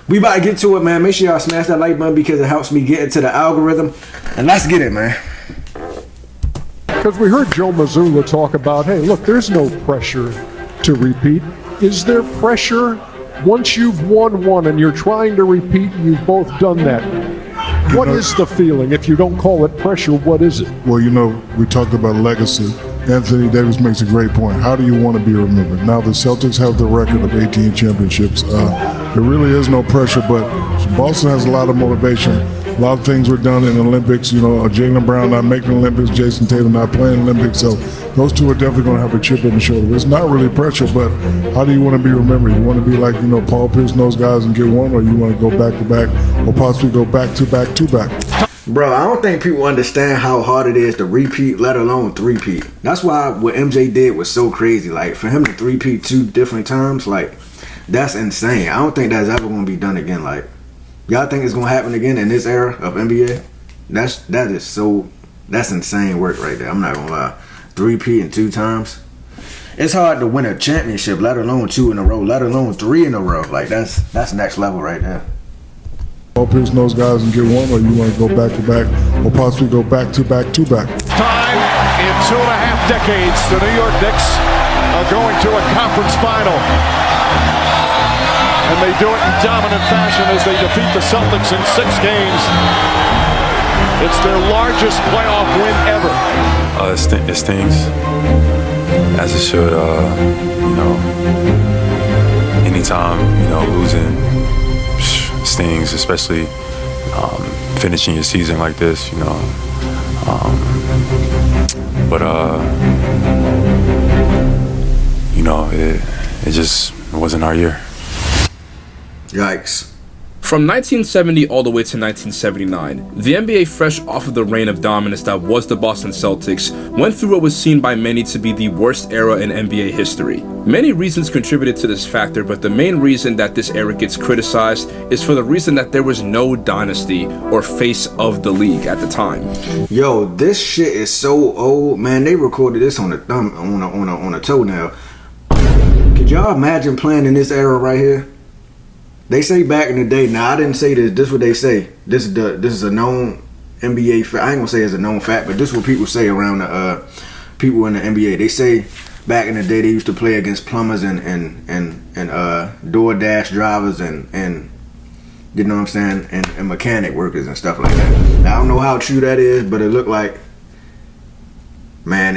We about to get to it, man. Make sure y'all smash that like button because it helps me get into the algorithm. And let's get it, man. Because we heard Joe Mazzulla talk about, hey, look, there's no pressure to repeat. Is there pressure once you've won one and you're trying to repeat and you've both done that? What is the feeling? If you don't call it pressure, what is it? Well, we talked about legacy. Anthony Davis makes a great point. How do you want to be remembered? Now the Celtics have the record of 18 championships. There really is no pressure, but Boston has a lot of motivation. A lot of things were done in the Olympics. Jaylen Brown not making the Olympics, Jason Tatum not playing the Olympics. So those two are definitely going to have a chip on the shoulder. It's not really pressure, but how do you want to be remembered? You want to be like, Paul Pierce and those guys and get one, or you want to go back to back, or possibly go back to back to back? Bro, I don't think people understand how hard it is to repeat, let alone three-peat. That's why what MJ did was so crazy. Like, for him to three-peat 2 different times, like, that's insane. I don't think that's ever going to be done again. Like, y'all think it's going to happen again in this era of NBA? That's insane work right there. I'm not going to lie. Three-peating 2 times. It's hard to win a championship, let alone 2 in a row, let alone 3 in a row. Like, that's next level right there. Paul Pierce and those guys and get one, or you want to go back to back, or possibly go back to back to back? Time in 2.5 decades, the New York Knicks are going to a conference final. And they do it in dominant fashion as they defeat the Celtics in 6 games. It's their largest playoff win ever. It stings, as it should. Anytime, losing stings, especially finishing your season like this, it just wasn't our year. Yikes. From 1970 all the way to 1979, the NBA, fresh off of the reign of dominance that was the Boston Celtics, went through what was seen by many to be the worst era in NBA history. Many reasons contributed to this factor, but the main reason that this era gets criticized is for the reason that there was no dynasty or face of the league at the time. Yo, this shit is so old, man. They recorded this on a thumb, on a toenail. Could y'all imagine playing in this era right here? They say back in the day. Now I didn't say this. This is what they say. This is a known NBA fact. I ain't gonna say it's a known fact, but this is what people say around the people in the NBA. They say back in the day they used to play against plumbers and DoorDash drivers and you know what I'm saying, and mechanic workers and stuff like that. Now, I don't know how true that is, but it looked like, man,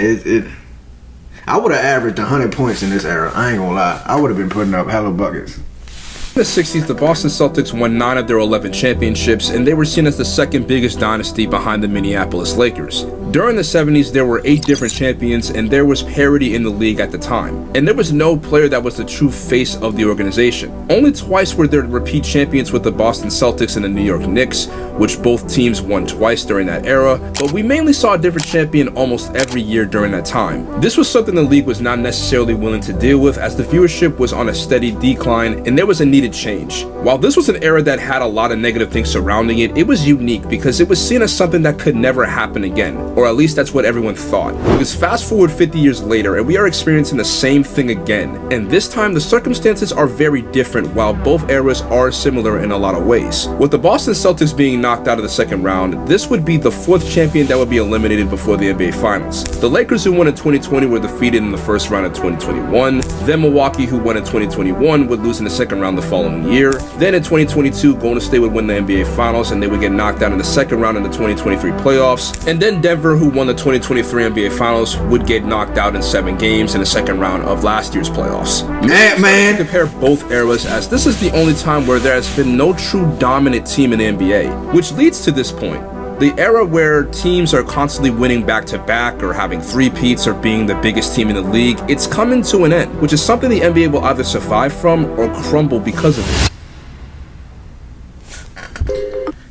I would have averaged 100 points in this era. I ain't gonna lie. I would have been putting up hella buckets. In the 60s, the Boston Celtics won 9 of their 11 championships, and they were seen as the second biggest dynasty behind the Minneapolis Lakers. During the 70s, there were 8 different champions, and there was parity in the league at the time. And there was no player that was the true face of the organization. Only twice were there repeat champions with the Boston Celtics and the New York Knicks, which both teams won twice during that era, but we mainly saw a different champion almost every year during that time. This was something the league was not necessarily willing to deal with, as the viewership was on a steady decline, and there was a needed change. While this was an era that had a lot of negative things surrounding it, it was unique because it was seen as something that could never happen again, or at least that's what everyone thought. Because fast forward 50 years later, and we are experiencing the same thing again, and this time the circumstances are very different while both eras are similar in a lot of ways. With the Boston Celtics being knocked out of the second round, this would be the 4th champion that would be eliminated before the NBA Finals. The Lakers, who won in 2020, were defeated in the first round of 2021. Then Milwaukee, who won in 2021, would lose in the second round the following year. Then in 2022, Golden State would win the NBA Finals, and they would get knocked out in the second round in the 2023 playoffs. And then Denver, who won the 2023 NBA Finals, would get knocked out in 7 games in the second round of last year's playoffs. Man. Compare both eras, as this is the only time where there has been no true dominant team in the NBA, which leads to this point. The era where teams are constantly winning back-to-back or having three-peats or being the biggest team in the league, it's coming to an end, which is something the NBA will either survive from or crumble because of it.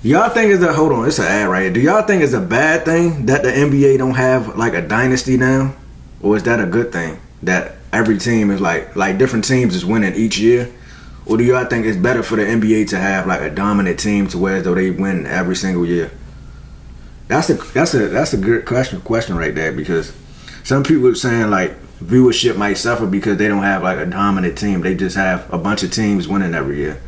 Y'all think it's hold on, it's an ad right here. Do y'all think it's a bad thing that the NBA don't have like a dynasty now? Or is that a good thing? That every team is like different teams is winning each year? Or do y'all think it's better for the NBA to have like a dominant team to where though they win every single year? That's a good question right there, because some people are saying like viewership might suffer because they don't have like a dominant team. They just have a bunch of teams winning every year.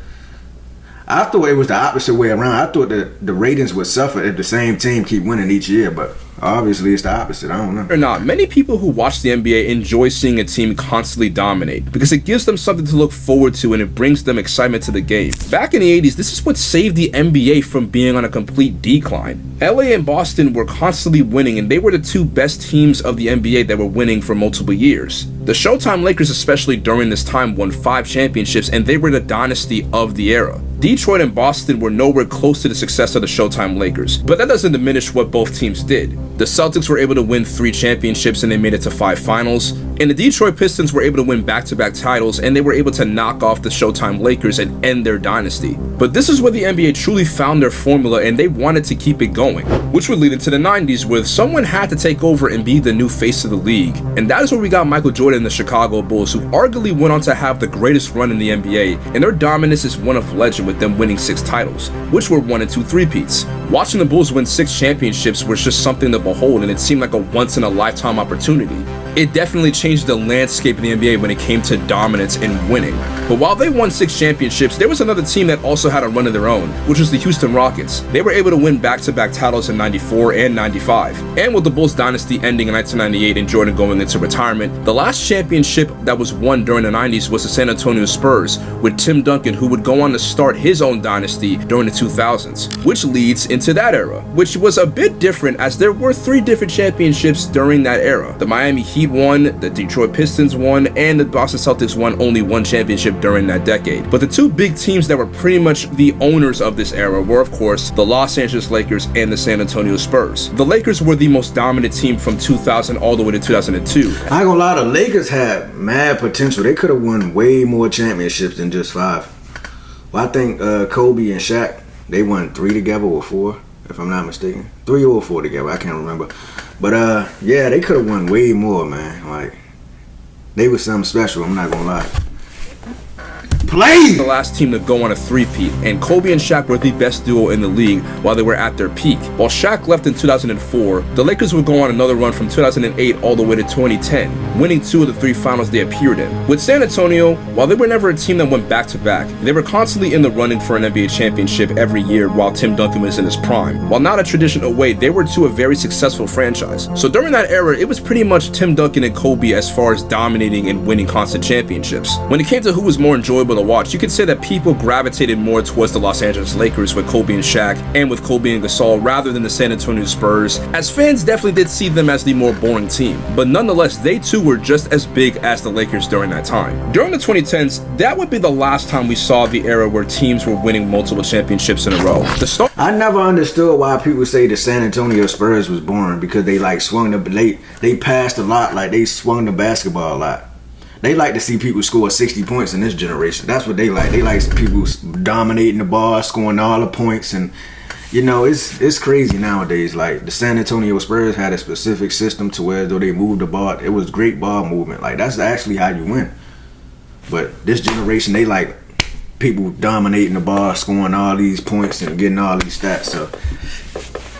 I thought it was the opposite way around. I thought that the ratings would suffer if the same team keep winning each year, but obviously it's the opposite. I don't know. Or not, many people who watch the NBA enjoy seeing a team constantly dominate because it gives them something to look forward to and it brings them excitement to the game. Back in the 80s, this is what saved the NBA from being on a complete decline. LA and Boston were constantly winning, and they were the two best teams of the NBA that were winning for multiple years. The Showtime Lakers, especially during this time, won 5 championships, and they were the dynasty of the era. Detroit and Boston were nowhere close to the success of the Showtime Lakers, but that doesn't diminish what both teams did. The Celtics were able to win 3 championships and they made it to 5 finals, and the Detroit Pistons were able to win back-to-back titles and they were able to knock off the Showtime Lakers and end their dynasty. But this is where the NBA truly found their formula and they wanted to keep it going, which would lead into the 90s where someone had to take over and be the new face of the league. And that is where we got Michael Jordan and the Chicago Bulls, who arguably went on to have the greatest run in the NBA, and their dominance is one of legend with them winning 6 titles, which were 1 and 2 three-peats. Watching the Bulls win 6 championships was just something to behold, and it seemed like a once-in-a-lifetime opportunity. It definitely changed the landscape of the NBA when it came to dominance and winning. But while they won 6 championships, there was another team that also had a run of their own, which was the Houston Rockets. They were able to win back-to-back titles in 94 and 95. And with the Bulls dynasty ending in 1998 and Jordan going into retirement, the last championship that was won during the 90s was the San Antonio Spurs, with Tim Duncan, who would go on to start his own dynasty during the 2000s, which leads into that era, which was a bit different as there were 3 different championships during that era. The Miami Heat won, the Detroit Pistons won, and the Boston Celtics won only 1 championship during that decade. But the 2 big teams that were pretty much the owners of this era were, of course, the Los Angeles Lakers and the San Antonio Spurs. The Lakers were the most dominant team from 2000 all the way to 2002. I ain't gonna lie, the Lakers had mad potential. They could have won way more championships than just 5. Well, I think Kobe and Shaq, they won 3 together or 4, if I'm not mistaken. 3 or 4 together, I can't remember. But yeah, they could have won way more, man. Like, they was something special, I'm not gonna lie. Play! The last team to go on a 3-peat, and Kobe and Shaq were the best duo in the league while they were at their peak. While Shaq left in 2004, the Lakers would go on another run from 2008 all the way to 2010, winning 2 of the 3 finals they appeared in. With San Antonio, while they were never a team that went back-to-back, they were constantly in the running for an NBA championship every year while Tim Duncan was in his prime. While not a traditional way, they were too a very successful franchise. So during that era, it was pretty much Tim Duncan and Kobe as far as dominating and winning constant championships. When it came to who was more enjoyable to watch, you could say that people gravitated more towards the Los Angeles Lakers with Kobe and Shaq, and with Kobe and Gasol rather than the San Antonio Spurs, as fans definitely did see them as the more boring team. But nonetheless, they too were just as big as the Lakers during that time. During the 2010s, that would be the last time we saw the era where teams were winning multiple championships in a row. I never understood why people say the San Antonio Spurs was boring, because they like swung they passed a lot, like they swung the basketball a lot. They like to see people score 60 points in this generation. That's what they like. They like people dominating the ball, scoring all the points, and you know, it's crazy nowadays. Like, the San Antonio Spurs had a specific system to where though they moved the ball, it was great ball movement. Like, that's actually how you win. But this generation, they like people dominating the ball, scoring all these points and getting all these stats. So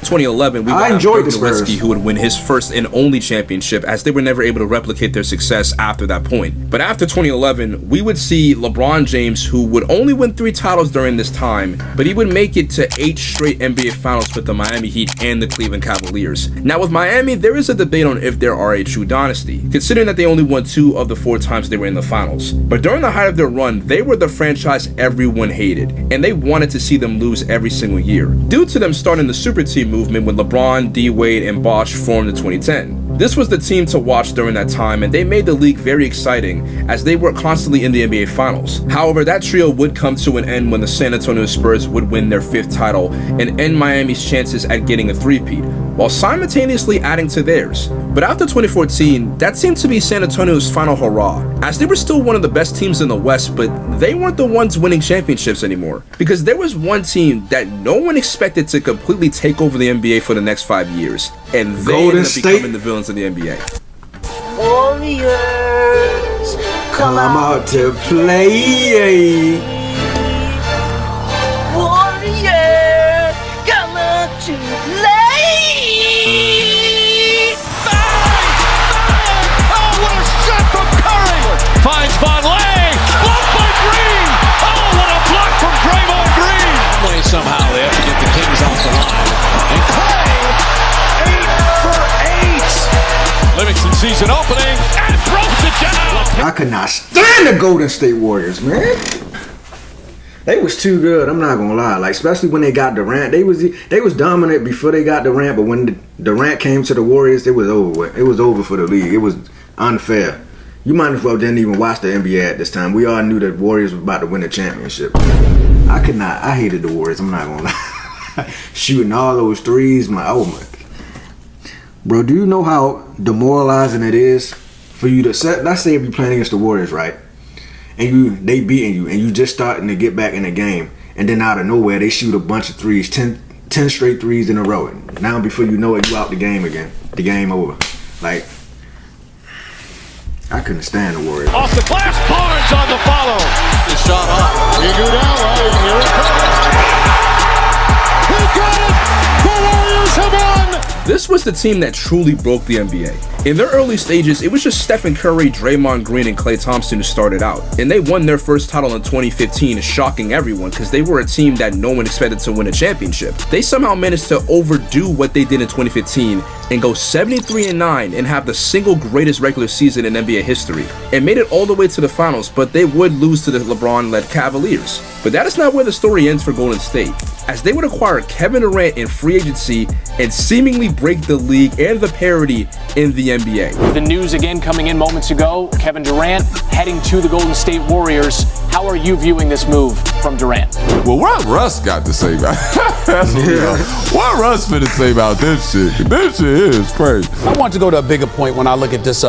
2011, we I enjoyed the Spurs, who would win his first and only championship, as they were never able to replicate their success after that point. But after 2011, we would see LeBron James, who would only win 3 titles during this time, but he would make it to 8 straight NBA Finals with the Miami Heat and the Cleveland Cavaliers. Now with Miami, there is a debate on if they are a true dynasty, considering that they only won 2 of the 4 times they were in the finals. But during the height of their run, they were the franchise everyone hated, and they wanted to see them lose every single year, due to them starting the super team movement when LeBron, D-Wade, and Bosh formed in 2010. This was the team to watch during that time, and they made the league very exciting as they were constantly in the NBA Finals. However, that trio would come to an end when the San Antonio Spurs would win their 5th title and end Miami's chances at getting a 3-peat, while simultaneously adding to theirs. But after 2014, that seemed to be San Antonio's final hurrah, as they were still one of the best teams in the West, but they weren't the ones winning championships anymore, because there was one team that no one expected to completely take over the NBA for the next 5 years, and they ended up becoming the villains of the NBA. Warriors, come out to play. Warriors, come out to play. Oh, what a shot from Curry! Finds Vonleh, blocked by Green. Oh, what a block from Draymond Green! somehow they have to get the Kings off the line. And Clay, 8 for 8. Livingston sees an opening and throws it down. I could not stand the Golden State Warriors, man. They was too good. I'm not gonna lie. Like, especially when they got Durant, they was dominant before they got Durant. But when Durant came to the Warriors, it was over with. It was over for the league. It was unfair. You might as well didn't even watch the NBA at this time. We all knew that Warriors was about to win the championship. I could not. I hated the Warriors. I'm not gonna lie. Shooting all those threes, oh my. Bro, do you know how demoralizing it is for you to set? Let's say if you're playing against the Warriors, right? And they beating you, and you just starting to get back in the game, and then out of nowhere they shoot a bunch of threes, 10 straight threes in a row. And now before you know it, you out the game again. The game over. Like, I couldn't stand the Warriors. Off the glass, Barnes on the follow. The shot up. Iguodala, here it comes. He got it. The Warriors have won. This was the team that truly broke the NBA. In their early stages, it was just Stephen Curry, Draymond Green, and Klay Thompson who started out. And they won their first title in 2015, shocking everyone because they were a team that no one expected to win a championship. They somehow managed to overdo what they did in 2015 and go 73-9 and have the single greatest regular season in NBA history. And made it all the way to the finals, but they would lose to the LeBron-led Cavaliers. But that is not where the story ends for Golden State, as they would acquire Kevin Durant in free agency and seemingly break the league and the parity in the NBA. The news again coming in moments ago, Kevin Durant heading to the Golden State Warriors. How are you viewing this move from Durant? Well, what Russ got to say about what Russ finna say about this shit? This shit is crazy. I want to go to a bigger point when I look at this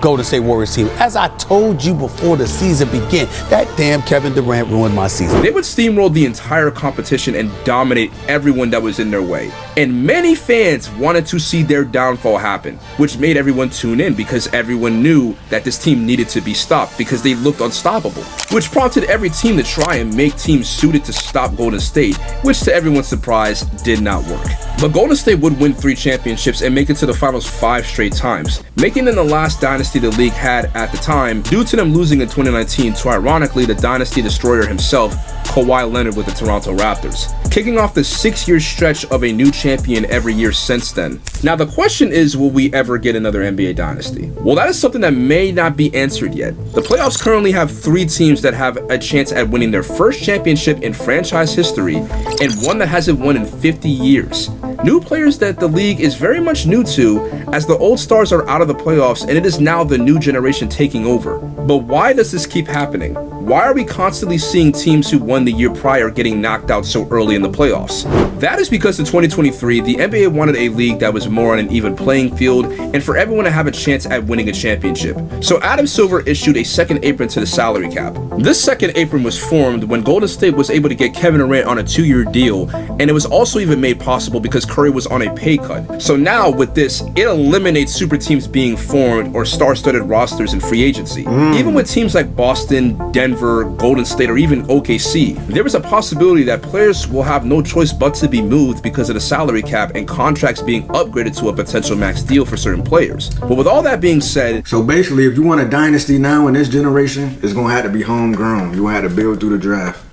Golden State Warriors team. As I told you before the season began, that damn Kevin Durant ruined my season. They would steamroll the entire competition and dominate everyone that was in their way. And many fans wanted to see their downfall happen, which made everyone tune in because everyone knew that this team needed to be stopped because they looked unstoppable, which prompted every team to try and make teams suited to stop Golden State, which to everyone's surprise did not work. But Golden State would win 3 championships and make it to the finals 5 straight times, making them the last dynasty the league had at the time, due to them losing in 2019 to, ironically, the dynasty destroyer himself, Kawhi Leonard with the Toronto Raptors, kicking off the 6-year stretch of a new champion every year since then. Now the question is, will we ever get another NBA dynasty? Well, that is something that may not be answered yet. The playoffs currently have 3 teams that have a chance at winning their first championship in franchise history, and one that hasn't won in 50 years. New players that the league is very much new to, as the old stars are out of the playoffs and it is now the new generation taking over. But why does this keep happening? Why are we constantly seeing teams who won the year prior getting knocked out so early in the playoffs? That is because in 2023, the NBA wanted a league that was more on an even playing field and for everyone to have a chance at winning a championship. So Adam Silver issued a second apron to the salary cap. This second apron was formed when Golden State was able to get Kevin Durant on a 2-year deal, and it was also even made possible because Curry was on a pay cut. So now with this, it eliminates super teams being formed or star-studded rosters in free agency. Even with teams like Boston, Denver, Golden State, or even OKC, there is a possibility that players will have no choice but to be moved because of the salary cap and contracts being upgraded to a potential max deal for certain players. But with all that being said, so basically, if you want a dynasty now in this generation, it's gonna have to be homegrown. You gonna have to build through the draft.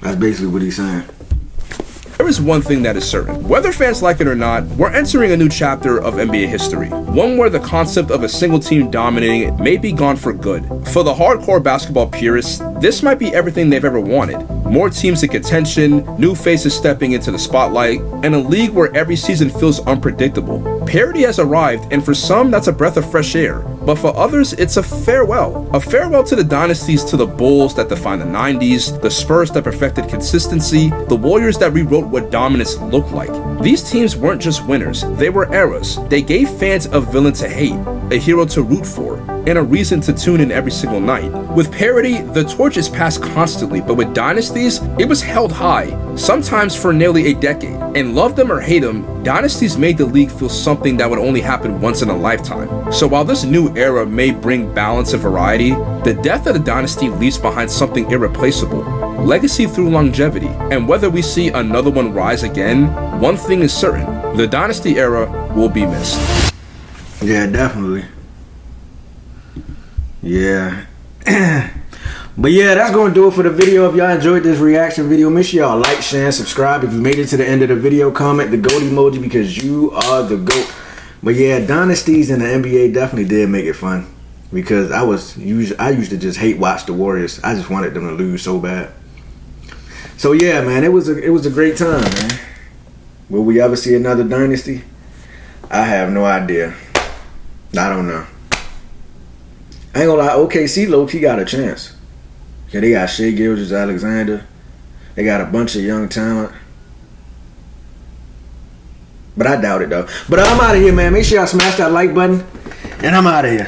That's basically what he's saying. there is one thing that is certain. Whether fans like it or not, we're entering a new chapter of NBA history. One where the concept of a single team dominating it may be gone for good. For the hardcore basketball purists, this might be everything they've ever wanted. More teams in contention, new faces stepping into the spotlight, and a league where every season feels unpredictable. Parity has arrived, and for some, that's a breath of fresh air. But for others, it's a farewell. A farewell to the dynasties, to the Bulls that defined the 90s, the Spurs that perfected consistency, the Warriors that rewrote what dominance looked like. These teams weren't just winners, they were eras. They gave fans a villain to hate, a hero to root for, and a reason to tune in every single night. With parity, the torch is passed constantly, but with dynasties, it was held high, sometimes for nearly a decade. And love them or hate them, dynasties made the league feel something that would only happen once in a lifetime. So while this new era may bring balance and variety, the death of the dynasty leaves behind something irreplaceable: legacy through longevity. And whether we see another one rise again, one thing is certain: the dynasty era will be missed. Yeah, definitely. Yeah. But yeah, that's going to do it for the video. If y'all enjoyed this reaction video, make sure y'all like, share, and subscribe. If you made it to the end of the video, comment the GOAT emoji because you are the GOAT. But yeah, dynasties in the NBA definitely did make it fun because I used to just hate watch the Warriors. I just wanted them to lose so bad. So yeah, man, it was a great time, man. Will we ever see another dynasty? I have no idea. I don't know. I ain't gonna lie, OKC low-key got a chance. Yeah, they got Shai Gilgeous-Alexander. They got a bunch of young talent. But I doubt it, though. But I'm out of here, man. Make sure y'all smash that like button. And I'm out of here.